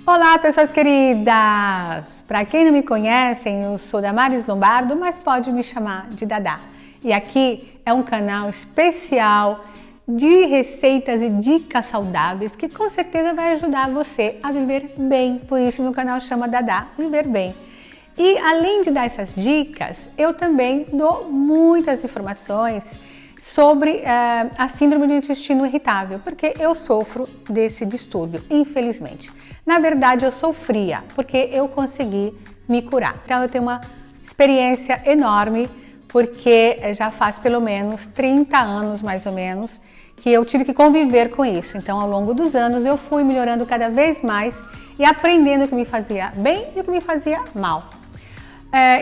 Olá, pessoas queridas! Para quem não me conhecem, eu sou Damaris Lombardo, mas pode me chamar de Dadá. E aqui é um canal especial de receitas e dicas saudáveis que com certeza vai ajudar você a viver bem. Por isso meu canal chama Dadá Viver Bem. E além de dar essas dicas, eu também dou muitas informações sobre a síndrome do intestino irritável, porque eu sofro desse distúrbio, infelizmente. Na verdade, eu sofria, porque eu consegui me curar. Então, eu tenho uma experiência enorme, porque já faz pelo menos 30 anos, mais ou menos, que eu tive que conviver com isso. Então, ao longo dos anos, eu fui melhorando cada vez mais e aprendendo o que me fazia bem e o que me fazia mal.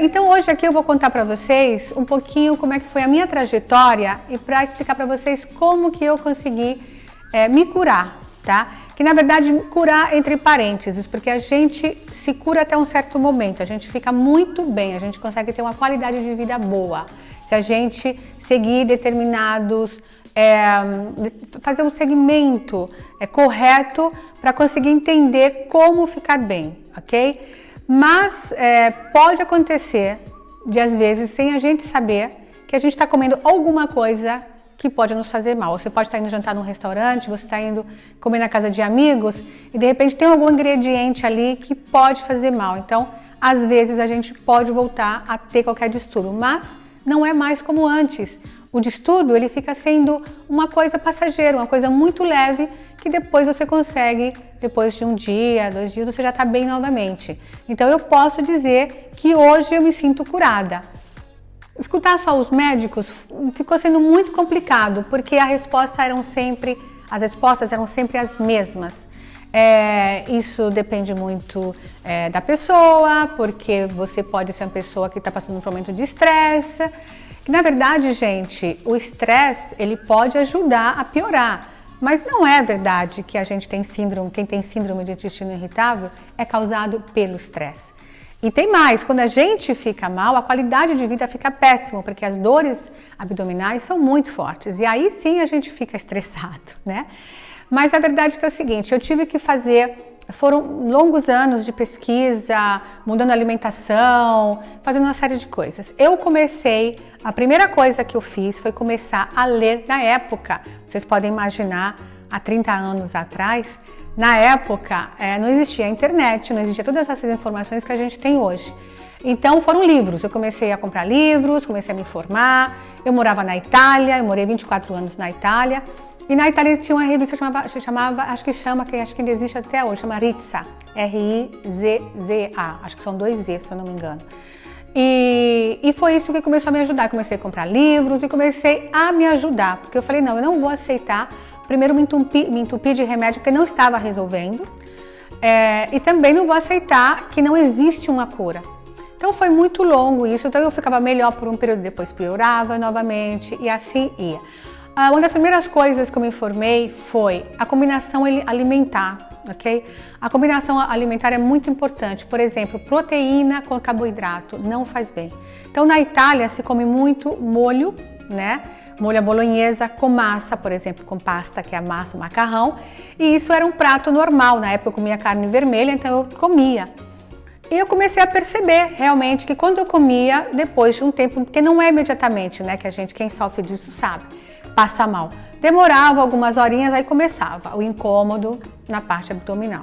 Então hoje aqui eu vou contar para vocês um pouquinho como é que foi a minha trajetória e para explicar para vocês como que eu consegui me curar, tá? Que na verdade curar entre parênteses, porque a gente se cura até um certo momento, a gente fica muito bem, a gente consegue ter uma qualidade de vida boa se a gente seguir determinados, fazer um segmento correto para conseguir entender como ficar bem, ok? Mas pode acontecer de, às vezes, sem a gente saber, que a gente está comendo alguma coisa que pode nos fazer mal. Você pode estar indo jantar num restaurante, você está indo comer na casa de amigos e de repente tem algum ingrediente ali que pode fazer mal. Então, às vezes a gente pode voltar a ter qualquer distúrbio, mas não é mais como antes. O distúrbio ele fica sendo uma coisa passageira, uma coisa muito leve que depois você consegue, depois de um dia, 2 dias, você já está bem novamente. Então eu posso dizer que hoje eu me sinto curada. Escutar só os médicos ficou sendo muito complicado, porque as respostas eram sempre as mesmas. Isso depende muito da pessoa, porque você pode ser uma pessoa que está passando por um momento de estresse. Na verdade, gente, o estresse ele pode ajudar a piorar, mas não é verdade que a gente tem síndrome, quem tem síndrome de intestino irritável é causado pelo estresse. E tem mais, quando a gente fica mal, a qualidade de vida fica péssima, porque as dores abdominais são muito fortes e aí sim a gente fica estressado, né? Mas a verdade é o seguinte, eu tive que foram longos anos de pesquisa, mudando a alimentação, fazendo uma série de coisas. A primeira coisa que eu fiz foi começar a ler na época. Vocês podem imaginar, há 30 anos atrás, na época não existia a internet, não existia todas essas informações que a gente tem hoje. Então foram livros, eu comecei a comprar livros, comecei a me informar, eu morava na Itália, eu morei 24 anos na Itália, e na Itália tinha uma revista que chamava, acho que ainda existe até hoje, chama Rizza, R-I-Z-Z-A, acho que são 2 Z, se eu não me engano. E foi isso que começou a me ajudar, comecei a comprar livros e comecei a me ajudar, porque eu falei, não, eu não vou aceitar, primeiro me entupi de remédio porque não estava resolvendo, e também não vou aceitar que não existe uma cura. Então foi muito longo isso, então eu ficava melhor por um período, depois piorava novamente e assim ia. Uma das primeiras coisas que eu me informei foi a combinação alimentar, ok? A combinação alimentar é muito importante. Por exemplo, proteína com carboidrato não faz bem. Então, na Itália se come muito molho, né? Molho à bolonhesa com massa, por exemplo, com pasta, que é a massa, o macarrão. E isso era um prato normal. Na época eu comia carne vermelha, então eu comia. E eu comecei a perceber realmente que quando eu comia, depois de um tempo, porque não é imediatamente, né? Que quem sofre disso sabe. Passa mal. Demorava algumas horinhas, aí começava o incômodo na parte abdominal.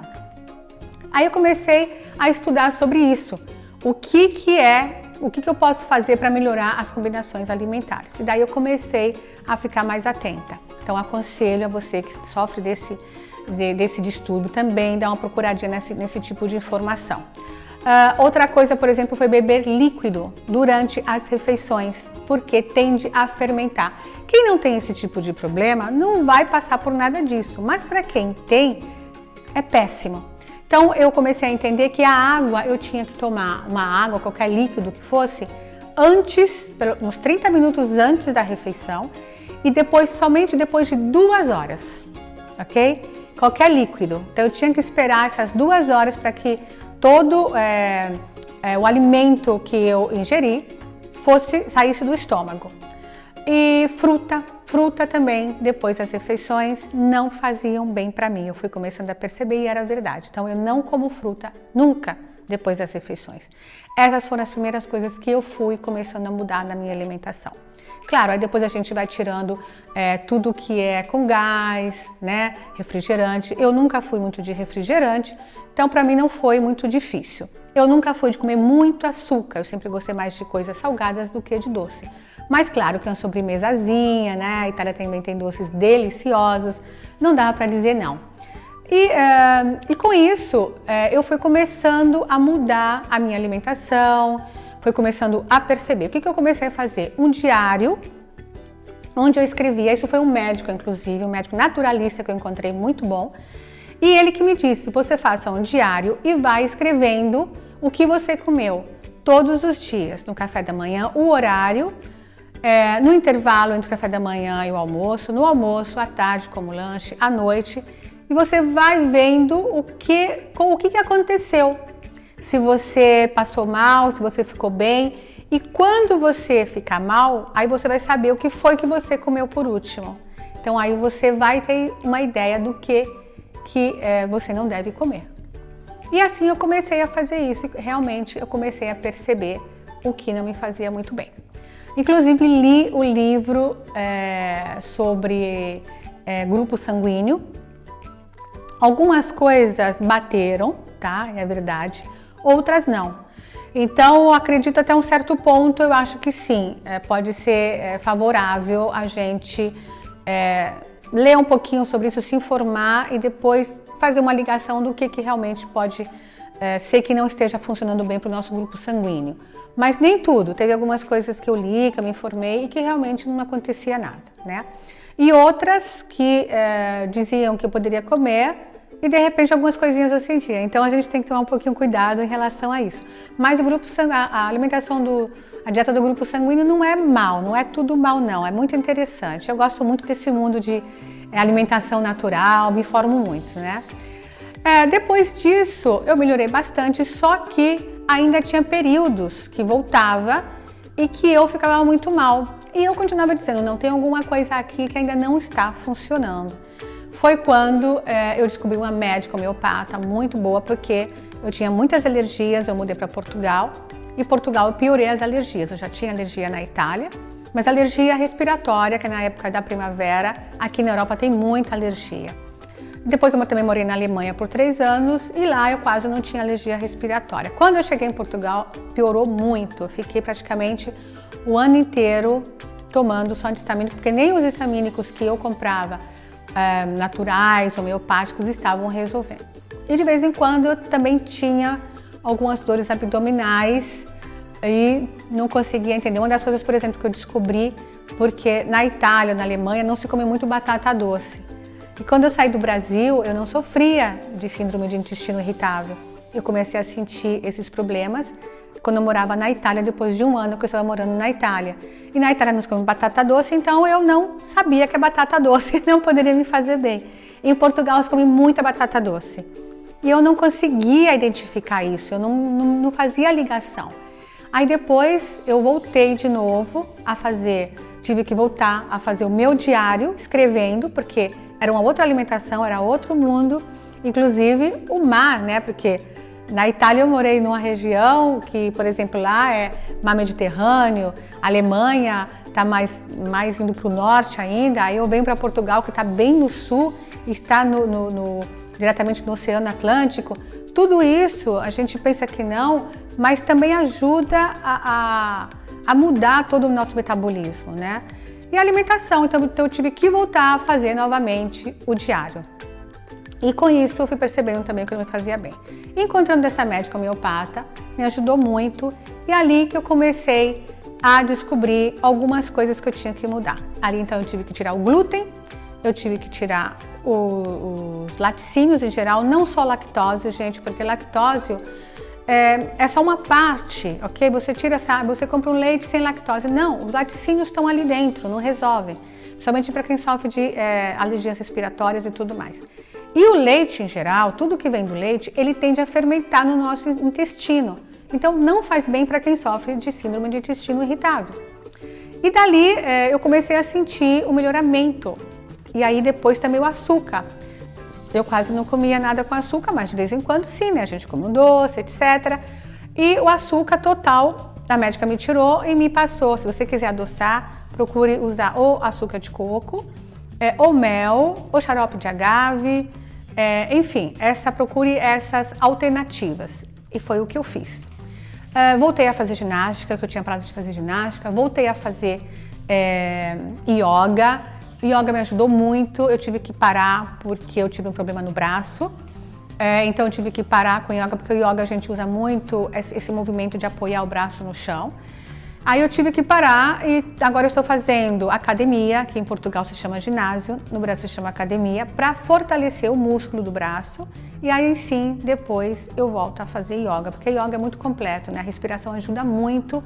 Aí eu comecei a estudar sobre isso. O que eu posso fazer para melhorar as combinações alimentares? E daí eu comecei a ficar mais atenta. Então aconselho a você que sofre desse distúrbio também dar uma procuradinha nesse tipo de informação. Outra coisa, por exemplo, foi beber líquido durante as refeições, porque tende a fermentar. Quem não tem esse tipo de problema não vai passar por nada disso, mas para quem tem, é péssimo. Então eu comecei a entender que a água, eu tinha que tomar uma água, qualquer líquido que fosse, uns 30 minutos antes da refeição e somente depois de 2 horas, ok? Qualquer líquido. Então eu tinha que esperar essas 2 horas para que todo o alimento que eu ingeri saísse do estômago. E fruta, Fruta também, depois das refeições, não faziam bem para mim. Eu fui começando a perceber e era verdade. Então, eu não como fruta nunca depois das refeições. Essas foram as primeiras coisas que eu fui começando a mudar na minha alimentação. Claro, aí depois a gente vai tirando tudo que é com gás, né, refrigerante. Eu nunca fui muito de refrigerante, então para mim não foi muito difícil. Eu nunca fui de comer muito açúcar, eu sempre gostei mais de coisas salgadas do que de doce. Mas claro que é uma sobremesazinha, né? A Itália também tem doces deliciosos, não dá para dizer não. E com isso, eu fui começando a mudar a minha alimentação, fui começando a perceber. O que eu comecei a fazer? Um diário, onde eu escrevia, isso foi um médico, inclusive, um médico naturalista que eu encontrei muito bom, e ele que me disse, você faça um diário e vai escrevendo o que você comeu todos os dias, no café da manhã, o horário, no intervalo entre o café da manhã e o almoço, no almoço, à tarde como lanche, à noite, e você vai vendo o que aconteceu. Se você passou mal, se você ficou bem, e quando você ficar mal, aí você vai saber o que foi que você comeu por último. Então aí você vai ter uma ideia do que você não deve comer. E assim eu comecei a fazer isso e realmente eu comecei a perceber o que não me fazia muito bem. Inclusive li o livro sobre grupo sanguíneo. Algumas coisas bateram, tá? É verdade. Outras não. Então, acredito até um certo ponto, eu acho que sim, pode ser favorável a gente ler um pouquinho sobre isso, se informar e depois fazer uma ligação do que realmente pode ser que não esteja funcionando bem para o nosso grupo sanguíneo. Mas nem tudo, teve algumas coisas que eu li, que eu me informei e que realmente não acontecia nada, né? E outras que diziam que eu poderia comer e de repente algumas coisinhas eu sentia. Então a gente tem que tomar um pouquinho cuidado em relação a isso. Mas a alimentação a dieta do grupo sanguíneo não é mal, não é tudo mal não, é muito interessante. Eu gosto muito desse mundo de alimentação natural, me informo muito, né? Depois disso eu melhorei bastante, só que ainda tinha períodos que voltava e que eu ficava muito mal. E eu continuava dizendo, não, tem alguma coisa aqui que ainda não está funcionando. Foi quando eu descobri uma médica homeopata muito boa, porque eu tinha muitas alergias, eu mudei para Portugal. E Portugal eu piorei as alergias, eu já tinha alergia na Itália, mas alergia respiratória, que na época da primavera, aqui na Europa tem muita alergia. Depois eu também morei na Alemanha por 3 anos e lá eu quase não tinha alergia respiratória. Quando eu cheguei em Portugal, piorou muito, eu fiquei praticamente o ano inteiro tomando só anti-histamínico, porque nem os histamínicos que eu comprava naturais, homeopáticos, estavam resolvendo. E de vez em quando eu também tinha algumas dores abdominais e não conseguia entender. Uma das coisas, por exemplo, que eu descobri, porque na Itália, na Alemanha, não se come muito batata doce. E quando eu saí do Brasil, eu não sofria de síndrome de intestino irritável. Eu comecei a sentir esses problemas quando eu morava na Itália, depois de um ano que eu estava morando na Itália. E na Itália nós comemos batata doce, então eu não sabia que a batata doce não poderia me fazer bem. Em Portugal se come muita batata doce. E eu não conseguia identificar isso, eu não fazia ligação. Aí depois eu voltei de novo a fazer, tive que voltar a fazer o meu diário, escrevendo, porque era uma outra alimentação, era outro mundo, inclusive o mar, né? Porque na Itália eu morei numa região que, por exemplo, lá é mar Mediterrâneo, a Alemanha está mais indo para o norte ainda, aí eu venho para Portugal, que está bem no sul, está diretamente no Oceano Atlântico. Tudo isso a gente pensa que não, mas também ajuda a mudar todo o nosso metabolismo, né? E a alimentação, então eu tive que voltar a fazer novamente o diário. E com isso eu fui percebendo também que não me fazia bem. Encontrando essa médica homeopata, me ajudou muito e ali que eu comecei a descobrir algumas coisas que eu tinha que mudar. Ali então eu tive que tirar o glúten, eu tive que tirar os laticínios em geral, não só lactose, gente, porque lactose é só uma parte, ok? Você você compra um leite sem lactose. Não, os laticínios estão ali dentro, não resolvem. Principalmente para quem sofre de alergias respiratórias e tudo mais. E o leite em geral, tudo que vem do leite, ele tende a fermentar no nosso intestino. Então não faz bem para quem sofre de síndrome de intestino irritável. E dali eu comecei a sentir o melhoramento. E aí depois também o açúcar. Eu quase não comia nada com açúcar, mas de vez em quando sim, né? A gente come um doce, etc. E o açúcar total, a médica me tirou e me passou. Se você quiser adoçar, procure usar ou açúcar de coco, ou mel, ou xarope de agave, enfim, procure essas alternativas. E foi o que eu fiz. Voltei a fazer ginástica, que eu tinha parado de fazer ginástica, voltei a fazer yoga. Yoga me ajudou muito, eu tive que parar porque eu tive um problema no braço. Então eu tive que parar com yoga, porque o yoga a gente usa muito esse movimento de apoiar o braço no chão. Aí eu tive que parar e agora eu estou fazendo academia, que em Portugal se chama ginásio, no Brasil se chama academia, para fortalecer o músculo do braço. E aí sim, depois eu volto a fazer yoga, porque yoga é muito completo, né? A respiração ajuda muito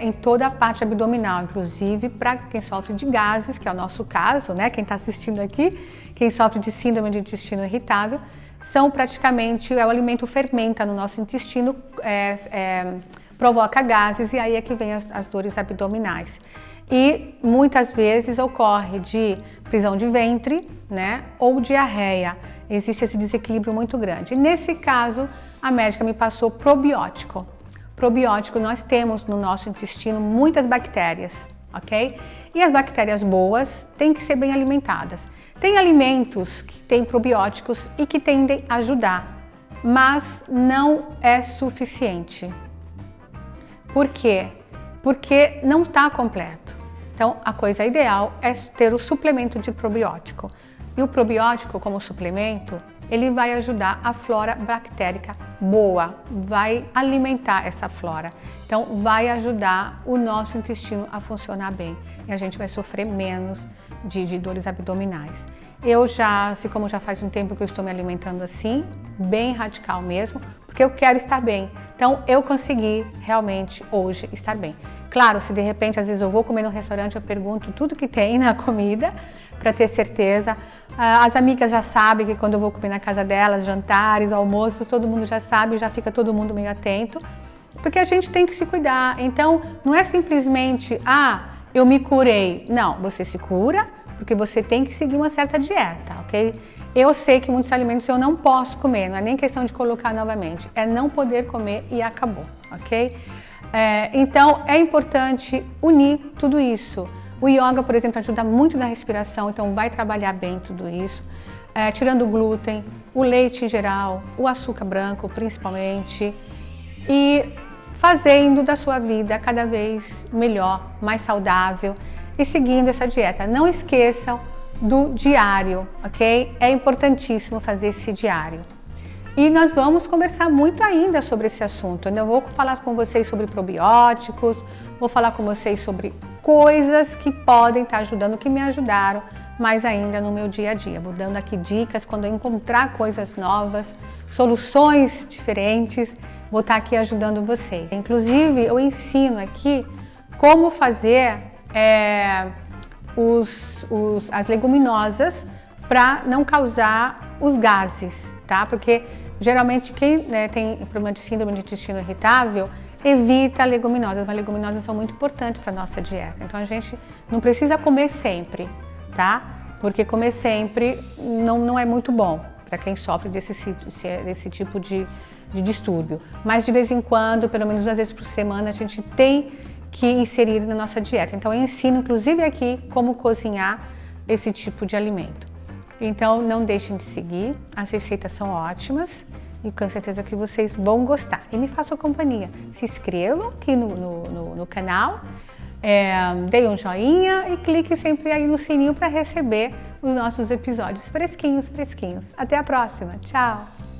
em toda a parte abdominal, inclusive para quem sofre de gases, que é o nosso caso, né? Quem está assistindo aqui, quem sofre de síndrome de intestino irritável, são praticamente, o alimento fermenta no nosso intestino, provoca gases e aí é que vem as dores abdominais. E muitas vezes ocorre de prisão de ventre, né, ou diarreia. Existe esse desequilíbrio muito grande. E nesse caso, a médica me passou probiótico. Probiótico, nós temos no nosso intestino muitas bactérias, ok? E as bactérias boas têm que ser bem alimentadas. Tem alimentos que têm probióticos e que tendem a ajudar, mas não é suficiente. Por quê? Porque não está completo. Então, a coisa ideal é ter o suplemento de probiótico. E o probiótico, como suplemento, ele vai ajudar a flora bactérica boa, vai alimentar essa flora. Então, vai ajudar o nosso intestino a funcionar bem e a gente vai sofrer menos de dores abdominais. Como já faz um tempo que eu estou me alimentando assim, bem radical mesmo, porque eu quero estar bem. Então, eu consegui realmente hoje estar bem. Claro, se de repente, às vezes eu vou comer no restaurante, eu pergunto tudo que tem na comida, para ter certeza. As amigas já sabem que quando eu vou comer na casa delas, jantares, almoços, todo mundo já sabe, já fica todo mundo meio atento, porque a gente tem que se cuidar. Então, não é simplesmente, eu me curei. Não, você se cura porque você tem que seguir uma certa dieta, ok? Eu sei que muitos alimentos eu não posso comer, não é nem questão de colocar novamente, é não poder comer e acabou, ok? Então, é importante unir tudo isso. O yoga, por exemplo, ajuda muito na respiração, então vai trabalhar bem tudo isso. Tirando o glúten, o leite em geral, o açúcar branco principalmente, e fazendo da sua vida cada vez melhor, mais saudável e seguindo essa dieta. Não esqueçam do diário, ok? É importantíssimo fazer esse diário. E nós vamos conversar muito ainda sobre esse assunto. Eu vou falar com vocês sobre probióticos, vou falar com vocês sobre coisas que podem estar ajudando, que me ajudaram mais ainda no meu dia a dia. Vou dando aqui dicas quando eu encontrar coisas novas, soluções diferentes, vou estar aqui ajudando vocês. Inclusive, eu ensino aqui como fazer as leguminosas para não causar os gases, tá? Porque geralmente quem tem problema de síndrome de intestino irritável evita leguminosas, mas leguminosas são muito importantes para a nossa dieta. Então a gente não precisa comer sempre, tá? Porque comer sempre não é muito bom para quem sofre desse tipo de distúrbio. Mas de vez em quando, pelo menos 2 vezes por semana, a gente tem que inserir na nossa dieta. Então eu ensino, inclusive aqui, como cozinhar esse tipo de alimento. Então não deixem de seguir, as receitas são ótimas e com certeza que vocês vão gostar. E me façam companhia, se inscrevam aqui no canal, deem um joinha e clique sempre aí no sininho para receber os nossos episódios fresquinhos. Até a próxima, tchau!